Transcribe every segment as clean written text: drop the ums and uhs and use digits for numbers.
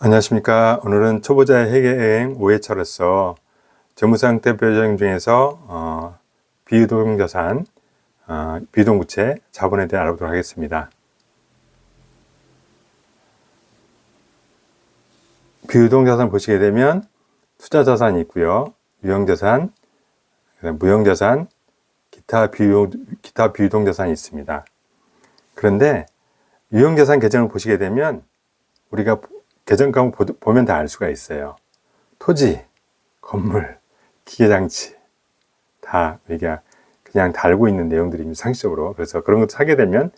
안녕하십니까. 오늘은 초보자의 회계여행 5회차로서 재무상태 표정 중에서 비유동자산, 비유동부채, 자본에 대해 알아보도록 하겠습니다. 비유동자산 보시게 되면 투자자산이 있고요. 유형자산, 무형자산, 기타 비유동자산이 있습니다. 그런데 유형자산 계정을 보시게 되면 우리가 계정가만 보면 다 알 수가 있어요. 토지, 건물, 기계장치 다 우리가 그냥 다 알고 있는 내용들입니다. 상식적으로. 그래서 그런 것도 사게 되면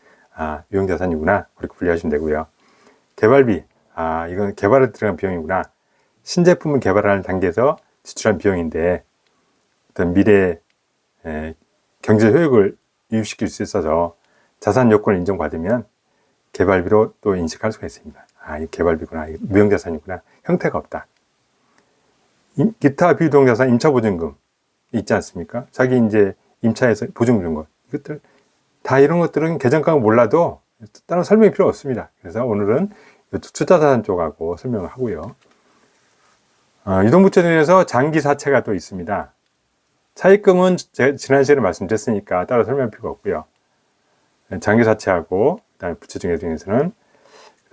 유형자산이구나 그렇게 분류하시면 되고요. 개발비, 이건 개발에 들어간 비용이구나. 신제품을 개발하는 단계에서 지출한 비용인데 어떤 미래 경제 효익을 이익시킬 수 있어서 자산 요건을 인정받으면 개발비로 또 인식할 수가 있습니다. 이 개발비구나, 무형자산이구나, 형태가 없다. 기타 비유동자산 임차보증금 있지 않습니까? 자기 이제 임차에서 보증 주는 것, 이것들 다 이런 것들은 계정가가 몰라도 따로 설명이 필요 없습니다. 그래서 오늘은 투자자산 쪽하고 설명을 하고요. 유동부채 중에서 장기사채가 또 있습니다. 차입금은 제가 지난 시간에 말씀드렸으니까 따로 설명할 필요가 없고요. 장기사채하고 그다음에 부채 중에서는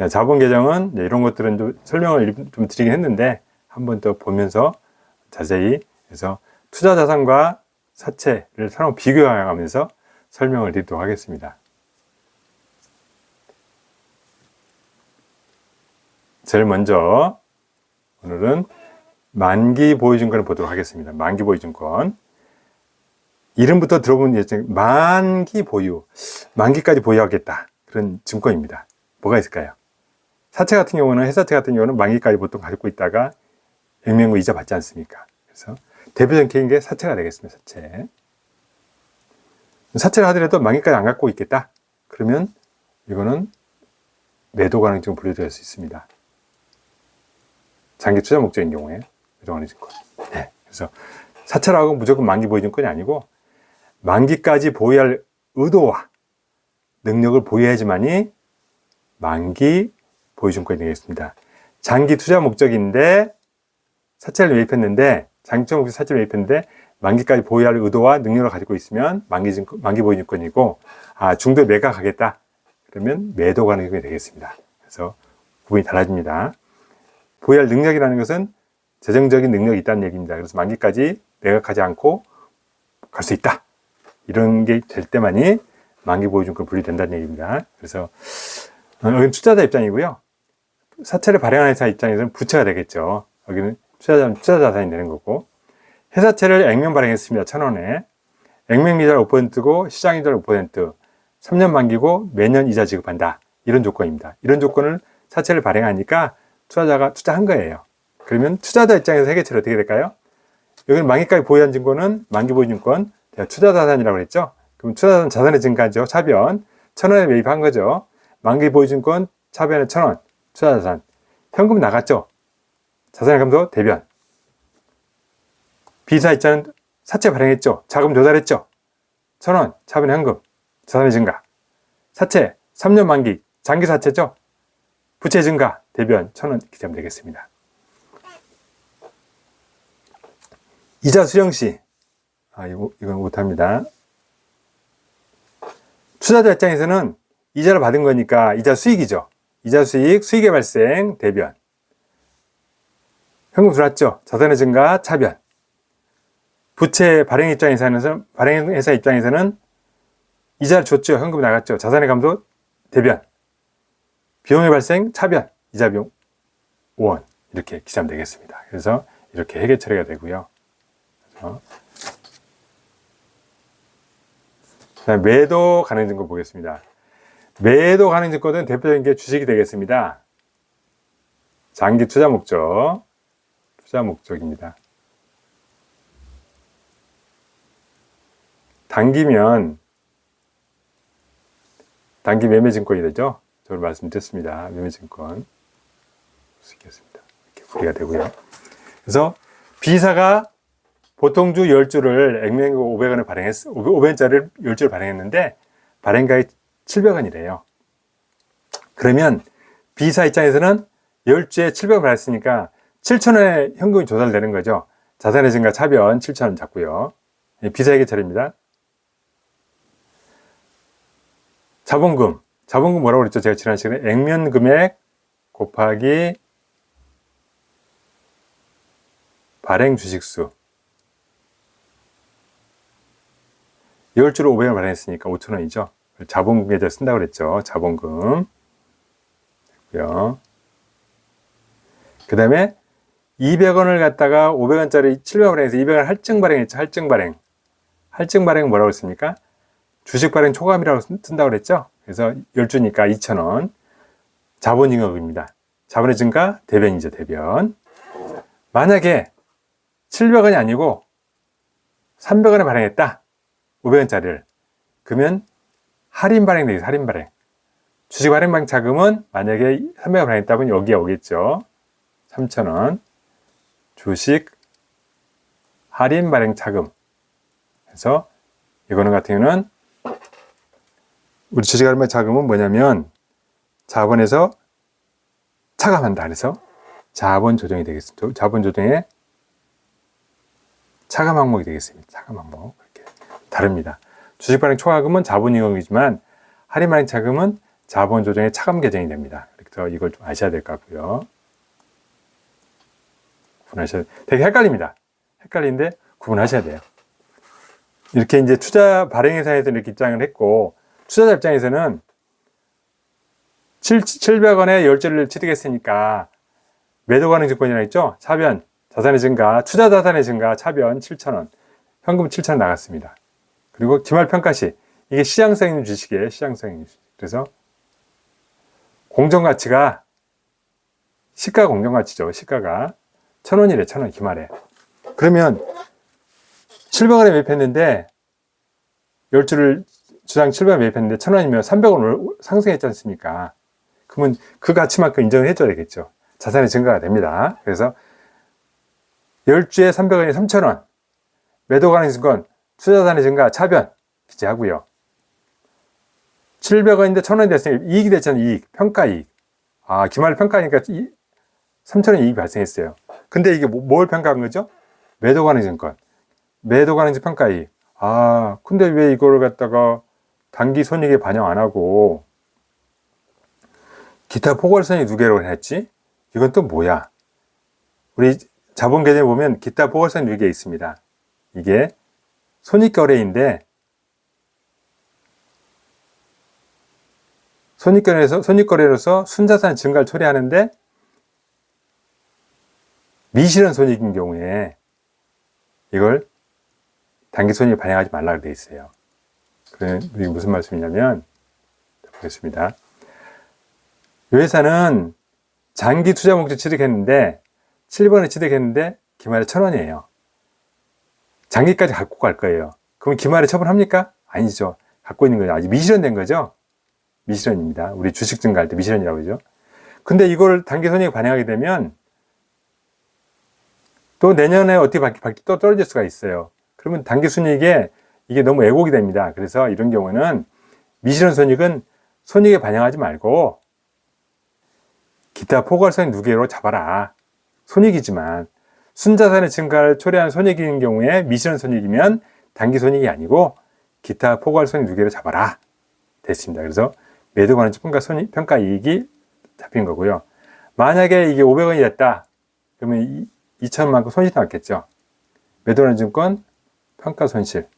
자본 계정은 이런 것들은 좀 설명을 좀 드리긴 했는데 한 번 더 보면서 자세히 해서 투자 자산과 사채를 서로 비교하면서 설명을 드리도록 하겠습니다. 제일 먼저 오늘은 만기 보유증권을 보도록 하겠습니다. 만기 보유증권. 이름부터 들어보면 만기 보유, 만기까지 보유하겠다 그런 증권입니다. 뭐가 있을까요? 사채 같은 경우는, 회사채 같은 경우는 만기까지 보통 가지고 있다가 액면고 이자 받지 않습니까? 그래서 대표적인 케이스인 게 사채가 되겠습니다. 사채를 하더라도 만기까지 안 갖고 있겠다 그러면 이거는 매도 가능증 분류될 수 있습니다. 장기 투자 목적인 경우에 매도 가능증권. 그래서 사채라고 무조건 만기 보유증권이 아니고 만기까지 보유할 의도와 능력을 보유해야지만이 만기 보유증권이 되겠습니다. 장기 투자 목적인데 사채를 매입했는데, 장기 투자 목적 사채를 매입했는데 만기까지 보유할 의도와 능력을 가지고 있으면 만기 보유증권이고, 중도에 매각하겠다 그러면 매도 가능성이 되겠습니다. 그래서 구분이 달라집니다. 보유할 능력이라는 것은 재정적인 능력이 있다는 얘기입니다. 그래서 만기까지 매각하지 않고 갈 수 있다 이런 게 될 때만이 만기 보유증권 분류된다는 얘기입니다. 그래서 여기는 투자자 입장이고요. 사채를 발행하는 회사 입장에서는 부채가 되겠죠. 여기는 투자자산이 되는 거고, 회사채를 액면 발행했습니다. 1,000원에. 액면 이자를 5%고 시장 이자를 5%, 3년 만기고 매년 이자 지급한다. 이런 조건입니다. 이런 조건을 사채를 발행하니까 투자자가 투자한 거예요. 그러면 투자자 입장에서 회계처리 어떻게 될까요? 여기는 만기까지 보유한 증권은 만기 보유증권, 투자자산이라고 그랬죠. 그럼 투자자산 자산의 증가죠. 차변. 1,000원에 매입한 거죠. 만기 보유증권 차변에 1,000원. 투자자산. 현금 나갔죠. 자산의 감소 대변. 비사 입장은 사채 발행했죠. 자금 조달했죠. 1,000원 차변 현금. 자산의 증가. 사채 3년 만기 장기 사채죠. 부채 증가 대변 1,000원 기재하면 되겠습니다. 이자 수령 시 이건 못합니다. 투자자 입장에서는 이자를 받은 거니까 이자 수익이죠. 이자 수익, 수익의 발생, 대변. 현금 들어왔죠. 자산의 증가, 차변. 부채 발행 회사 입장에서는 이자를 줬죠. 현금이 나갔죠. 자산의 감소, 대변. 비용의 발생, 차변. 이자 비용, 5원. 이렇게 기재하면 되겠습니다. 그래서 이렇게 회계 처리가 되고요. 그다음에 매도 가능 증권 보겠습니다. 매도 가능 증권은 대표적인 게 주식이 되겠습니다. 장기 투자 목적입니다. 단기면 단기 매매 증권이 되죠. 저를 말씀드렸습니다. 매매 증권 쓰겠습니다. 이렇게 분리가 되고요. 그래서 B사가 보통주 10주를 액면고 500원을 500원짜리를 10주를 발행했는데 발행가액이 700원이래요. 그러면 B사 입장에서는 10주에 700을 받았으니까 7,000원의 현금이 조달되는 거죠. 자산의 증가 차변 7,000원 잡고요. 비사회계 처리입니다. 자본금 뭐라고 그랬죠? 제가 지난 시간에 액면 금액 곱하기 발행 주식수. 10주로 500원 발행했으니까 5,000원이죠. 자본금 계좌 쓴다고 그랬죠. 자본금. 그 다음에 200원을 갖다가 500원짜리 700원 발행해서 200원 할증 발행했죠. 할증 발행. 할증 발행은 뭐라고 했습니까? 주식 발행 초과금이라고 쓴다고 그랬죠. 그래서 10주니까 2,000원. 자본 증가금입니다. 자본의 증가 대변이죠. 대변. 만약에 700원이 아니고 300원에 발행했다. 500원짜리를. 그러면 할인 발행 되겠죠. 할인 발행. 주식 발행 방 자금은 만약에 300원 발행했다면 여기에 오겠죠. 3,000원. 주식 할인 발행 자금. 그래서 이거는 같은 경우는 우리 주식 할인 발행 자금은 뭐냐면 자본에서 차감한다. 그래서 자본 조정이 되겠습니다. 자본 조정의 차감 항목이 되겠습니다. 차감 항목. 이렇게 다릅니다. 주식 발행 초과금은 자본 이용이지만 할인 발행 자금은 자본 조정의 차감 계정이 됩니다. 그래서 이걸 좀 아셔야 될 것 같고요. 구분하셔야 돼요. 되게 헷갈립니다. 헷갈리는데 구분하셔야 돼요. 이렇게 이제 투자 발행회사에서 이렇게 입장을 했고, 투자자 입장에서는 700원에 10주를 취득했으니까 매도 가능 증권이라고 했죠? 차변, 자산의 증가, 투자 자산의 증가, 차변 7,000원, 현금 7,000원 나갔습니다. 그리고 기말 평가시, 이게 시장성 있는 주식이에요. 시장성 있는 주식. 그래서 공정가치가 시가 공정가치죠. 시가가 1,000원이래. 1,000원 기말에. 그러면 700원에 매입했는데 10주를 주당 700원 매입했는데 1,000원이면 300원을 상승했지 않습니까? 그러면 그 가치만큼 인정을 해줘야 되겠죠. 자산의 증가가 됩니다. 그래서 10주에 300원이 3,000원, 매도 가능 증권, 투자자산의 증가, 차변 기재하고요. 700원인데 1,000원이 됐으니까 이익이 됐잖아요. 이익, 평가이익. 아, 기말 평가니까 3,000원 이익이 발생했어요. 근데 이게 뭘 평가한 거죠? 매도 가능 증권, 매도 가능 증권 평가이익. 아, 근데 왜 이걸 갖다가 단기 손익에 반영 안 하고 기타 포괄손익 2개로 했지? 이건 또 뭐야? 우리 자본 계정에 보면 기타 포괄손익 2개 있습니다. 이게 손익거래인데 손익거래로서 순자산 증가를 초래하는데 미실현 손익인 경우에 이걸 단기 손익에 반영하지 말라고 되어 있어요. 이게 무슨 말씀이냐면, 보겠습니다. 이 회사는 장기 투자 목적 취득했는데 7번에 취득했는데 기말에 1,000원이에요. 장기까지 갖고 갈 거예요. 그럼 기말에 처분합니까? 아니죠. 갖고 있는 거죠. 아직 미실현된 거죠. 미실현입니다. 우리 주식 증가할 때 미실현이라고 그러죠. 근데 이걸 단기 손익에 반영하게 되면 또 내년에 어떻게 또 떨어질 수가 있어요. 그러면 단기 손익에 이게 너무 왜곡이 됩니다. 그래서 이런 경우는 미실현 손익은 손익에 반영하지 말고 기타 포괄손익 2개로 잡아라. 손익이지만 순자산의 증가를 초래한 손익인 경우에 미실현 손익이면 단기 손익이 아니고 기타 포괄손익 2개로 잡아라. 됐습니다. 그래서 매도 가능 평가 이익이 잡힌 거고요. 만약에 이게 500원이 됐다. 그러면 2,000원만큼 손실이 났겠죠. 매도 가능 증권 평가 손실.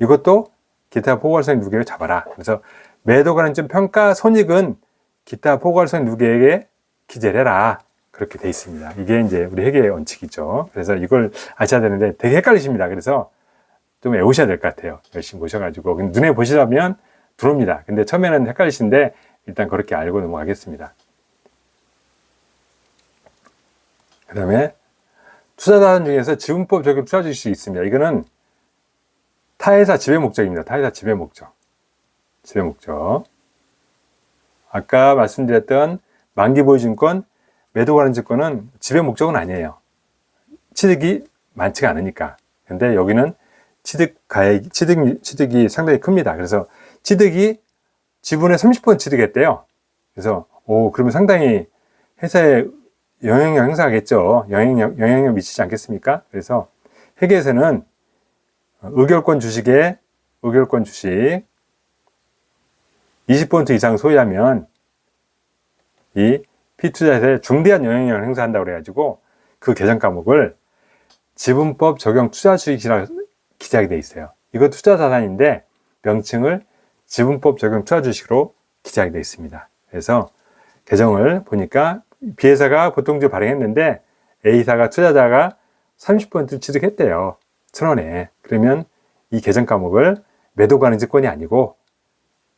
이것도 기타 포괄손익 2개로 잡아라. 그래서 매도 가능 증권 평가 손익은 기타 포괄손익 2개에게 기재를 해라. 그렇게 돼 있습니다. 이게 이제 우리 회계의 원칙이죠. 그래서 이걸 아셔야 되는데 되게 헷갈리십니다. 그래서 좀 외우셔야 될 것 같아요. 열심히 보셔가지고. 눈에 보시다면 들어옵니다. 근데 처음에는 헷갈리시는데 일단 그렇게 알고 넘어가겠습니다. 그 다음에 투자자산 중에서 지분법 적용 투자 주식이 있습니다. 이거는 타회사 지배 목적입니다. 타회사 지배 목적. 아까 말씀드렸던 만기 보유증권, 매도 관련 증권은 지배 목적은 아니에요. 취득이 많지가 않으니까. 근데 여기는 취득이 상당히 큽니다. 그래서 취득이 지분의 30% 취득했대요. 그래서 그러면 상당히 회사에 영향력 행사하겠죠. 영향력 미치지 않겠습니까? 그래서 회계에서는 의결권 주식에 의결권 주식 20% 이상 소유하면 이 피투자에 중대한 영향력을 행사한다고 그래가지고 그 개정 과목을 지분법 적용 투자 주식이라고 기재하게 돼 있어요. 이거 투자 자산인데 명칭을 지분법 적용 투자 주식으로 기재하게 돼 있습니다. 그래서 개정을 보니까 B회사가 보통주를 발행했는데 A사가 투자자가 30% 취득했대요. 1,000원에. 그러면 이 개정 과목을 매도 가능지권이 아니고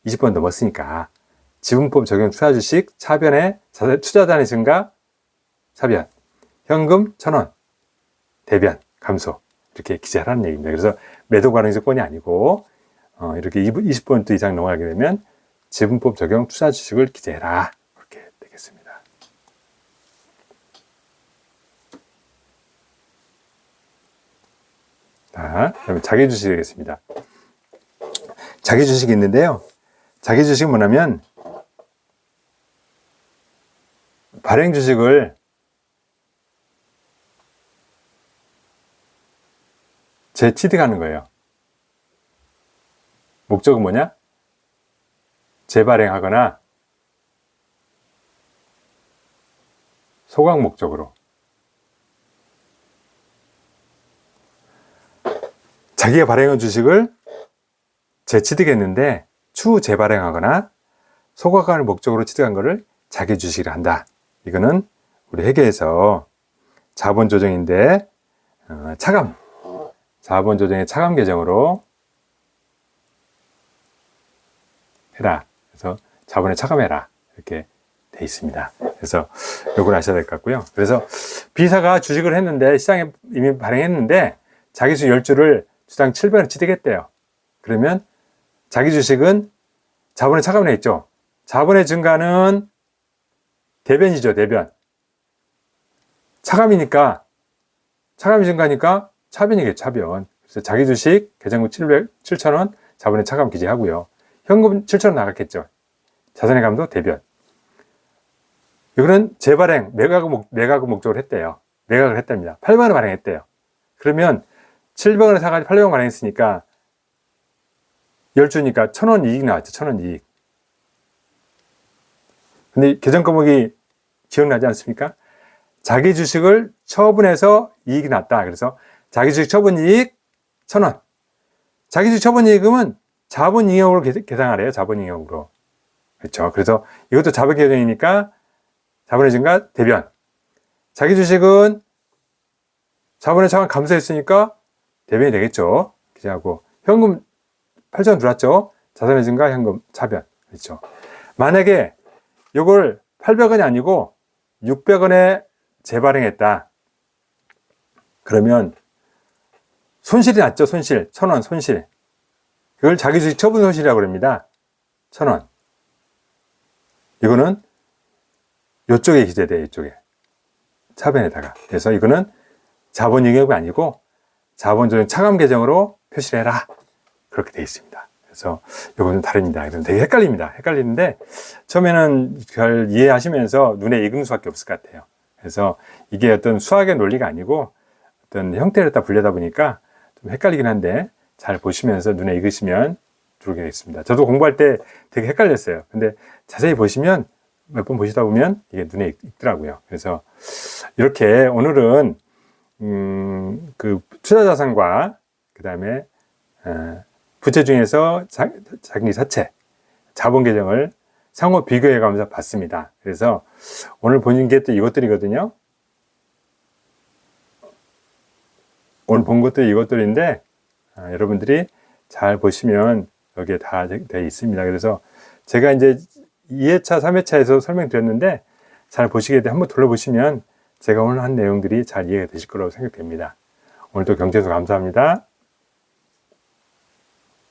20번 넘었으니까 지분법 적용 투자 주식 차변에 투자자의 증가 차변 현금 1,000원 대변 감소 이렇게 기재하라는 얘기입니다. 그래서 매도 가능지권이 아니고 이렇게 20% 이상 넘어가게 되면 지분법 적용 투자 주식을 기재해라 그렇게 되겠습니다. 자, 그러면 자기 주식이 되겠습니다. 자기 주식이 있는데요. 자기 주식은 뭐냐면 발행 주식을 재취득하는 거예요. 목적은 뭐냐? 재발행하거나 소각 목적으로 자기가 발행한 주식을 재취득했는데 추후 재발행하거나 소각하는 목적으로 취득한 것을 자기 주식이라 한다. 이거는 우리 회계에서 자본조정인데 차감 자본조정의 차감 개정으로 해라. 그래서 자본에 차감해라. 이렇게 돼 있습니다. 그래서 요걸 아셔야 될 것 같고요. 그래서 B사가 주식을 했는데 시장에 이미 발행했는데 자기 주식 10주를 주당 700원 취득했대요. 그러면 자기 주식은 자본에 차감해 있죠. 자본의 증가는 대변이죠. 대변. 차감이 증가니까 차변이겠죠. 차변. 그래서 자기 주식 계정금 7,000원 자본에 차감 기재하고요. 현금 7,000원 나갔겠죠. 자산의 감도 대변. 이거는 재발행, 매각 목적으로 했대요. 매각을 했답니다. 8만원 발행했대요. 그러면 700원에 사가지고 800원 발행했으니까 10주니까 1,000원 이익 나왔죠. 1,000원 이익. 근데 개정 과목이 기억나지 않습니까? 자기 주식을 처분해서 이익이 났다. 그래서 자기 주식 처분 이익 1,000원. 자기 주식 처분 이익은 자본잉여으로 계산하래요. 자본잉여으로. 그렇죠. 그래서 이것도 자본 계정이니까 자본의 증가 대변. 자기 주식은 자본의 차감 감소했으니까 대변이 되겠죠. 기재하고 현금 8,000원 들어왔죠. 자산의 증가 현금 차변. 그렇죠. 만약에 이걸 800원이 아니고 600원에 재발행했다. 그러면 손실이 났죠. 손실. 1,000원 손실. 이걸 자기 주식 처분 손실이라고 합니다. 1,000원. 이거는 이쪽에 기재돼요. 이쪽에. 차변에다가. 그래서 이거는 자본잉여가 아니고 자본조정 차감 계정으로 표시를 해라. 그렇게 되어 있습니다. 그래서 이거는 다릅니다. 이건 되게 헷갈립니다. 헷갈리는데 처음에는 잘 이해하시면서 눈에 익은 수밖에 없을 것 같아요. 그래서 이게 어떤 수학의 논리가 아니고 어떤 형태를 다 불려다 보니까 좀 헷갈리긴 한데 잘 보시면서 눈에 익으시면 좋게 되겠습니다. 저도 공부할 때 되게 헷갈렸어요. 근데 자세히 보시면 몇 번 보시다 보면 이게 눈에 익더라고요. 그래서 이렇게 오늘은 그 투자자산과 그 다음에 부채 중에서 자기 자체 자본 계정을 상호 비교해 가면서 봤습니다. 그래서 오늘 보는 게 또 이것들이거든요. 오늘 본 것들이 이것들인데 여러분들이 잘 보시면 여기에 다 되어 있습니다. 그래서 제가 이제 2회차, 3회차에서 설명드렸는데 잘 보시게 돼 한번 둘러보시면 제가 오늘 한 내용들이 잘 이해가 되실 거라고 생각됩니다. 오늘도 경제에서 감사합니다.